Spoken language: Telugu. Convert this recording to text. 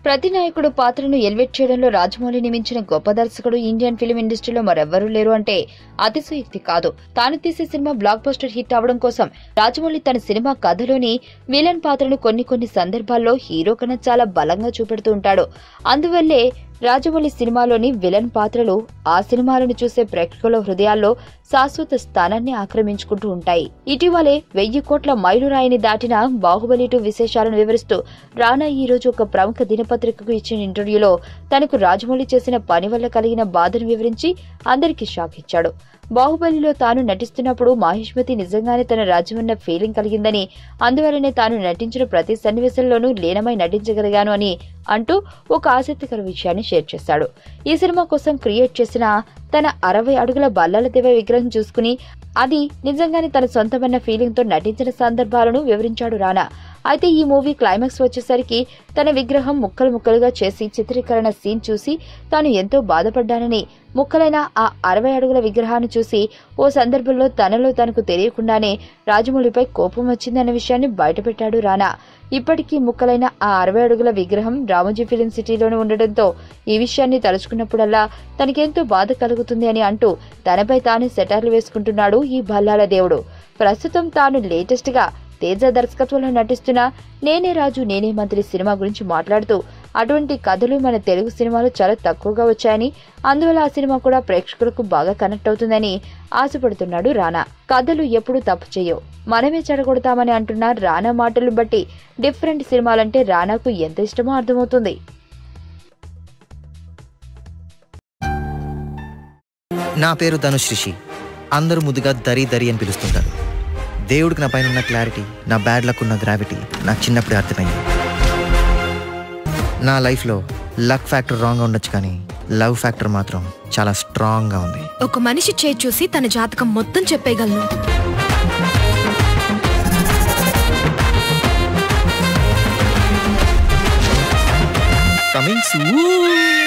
ప్రతి నాయకుడు పాత్రను ఎలివేట్ చేయడంలో రాజమౌళిని మించిన గొప్ప దర్శకుడు ఇండియన్ ఫిల్మ్ ఇండస్ట్రీలో మరెవ్వరూ లేరు అంటే అతిశయోక్తి కాదు. తాను తీసే సినిమా బ్లాక్ బస్టర్ హిట్ అవడం కోసం రాజమౌళి తన సినిమా కథలోని విలన్ పాత్రను కొన్ని సందర్భాల్లో హీరో కన్నా చాలా బలంగా చూపెడుతూ ఉంటాడు. అందువల్లే రాజమౌళి సినిమాలోని విలన్ పాత్రలు ఆ సినిమాలను చూసే ప్రేక్షకుల హృదయాల్లో శాశ్వత స్థానాన్ని ఆక్రమించుకుంటూ ఉంటాయి. ఇటీవలే 1000 కోట్ల మైలురాయిని దాటిన బాహుబలి 2 విశేషాలను వివరిస్తూ రానా ఈ రోజు ఒక ప్రముఖ దినపత్రికకు ఇచ్చిన ఇంటర్వ్యూలో తనకు రాజమౌళి చేసిన పని వల్ల కలిగిన బాధను వివరించి అందరికీ షాక్ ఇచ్చాడు. బాహుబలిలో తాను నటిస్తున్నప్పుడు మాహిష్మతి నిజంగానే తన రాజ్యమన్న ఫీలింగ్ కలిగిందని, అందువల్లనే తాను నటించిన ప్రతి సన్నివేశంలోనూ లీనమై నటించగలిగాను అని అంటూ ఒక ఆసక్తికర విషయాన్ని షేర్ చేశాడు. ఈ సినిమా కోసం క్రియేట్ చేసిన తన 60 అడుగుల బల్లాల దేవ విగ్రహం చూసుకుని అది నిజంగానే తన సొంతమన్న ఫీలింగ్ తో నటించిన సందర్భాలను వివరించాడు రానా. అయితే ఈ మూవీ క్లైమాక్స్ వచ్చేసరికి తన విగ్రహం ముక్కలుగా చేసి చిత్రీకరణ సీన్ చూసి తాను ఎంతో బాధపడ్డానని, ముక్కలైన ఆ 60 అడుగుల విగ్రహాన్ని చూసి ఓ సందర్భంలో తనలో తనకు తెలియకుండానే రాజమౌళిపై కోపం వచ్చిందన్న విషయాన్ని బయటపెట్టాడు రానా. ఇప్పటికీ ముక్కలైన ఆ 60 అడుగుల విగ్రహం రామోజీ ఫిలిం సిటీలోనే ఉండడంతో ఈ విషయాన్ని తలుచుకున్నప్పుడల్లా తనకెంతో బాధ కలుగుతుంది అని అంటూ తనపై తాను సెటార్లు వేసుకుంటున్నాడు ఈ బల్లాల దేవుడు. ప్రస్తుతం తాను లేటెస్ట్ గా తేజ దర్శకత్వంలో నటిస్తున్న నేనే రాజు నేనే మంత్రి సినిమా గురించి మాట్లాడుతూ అటువంటి కథలు మన తెలుగు సినిమాలు చాలా తక్కువగా వచ్చాయని, అందువల్ల ఆ సినిమా కూడా ప్రేక్షకులకు బాగా కనెక్ట్ అవుతుందని ఆశపడుతున్నాడు రానా. కథలు ఎప్పుడూ తప్పు చేయవు, మనమే చెడగొడతామని అంటున్న రానా మాటలు బట్టి డిఫరెంట్ సినిమాలంటే రానాకు ఎంత ఇష్టమో అర్థమవుతుంది. నా పేరు ధనుష్ రిషి, అందరూ ముద్దుగా దరి అని పిలుస్తుంటారు. దేవుడికి నా పైన ఉన్న క్లారిటీ, నా బ్యాడ్ లక్ ఉన్న గ్రావిటీ నాకు చిన్నప్పుడే అర్థమైంది. నా లైఫ్లో లక్ ఫ్యాక్టర్ రాంగ్గా ఉండొచ్చు, కానీ లవ్ ఫ్యాక్టర్ మాత్రం చాలా స్ట్రాంగ్గా ఉంది. ఒక మనిషి చేయి చూసి తన జాతకం మొత్తం చెప్పేయగలను. Coming soon.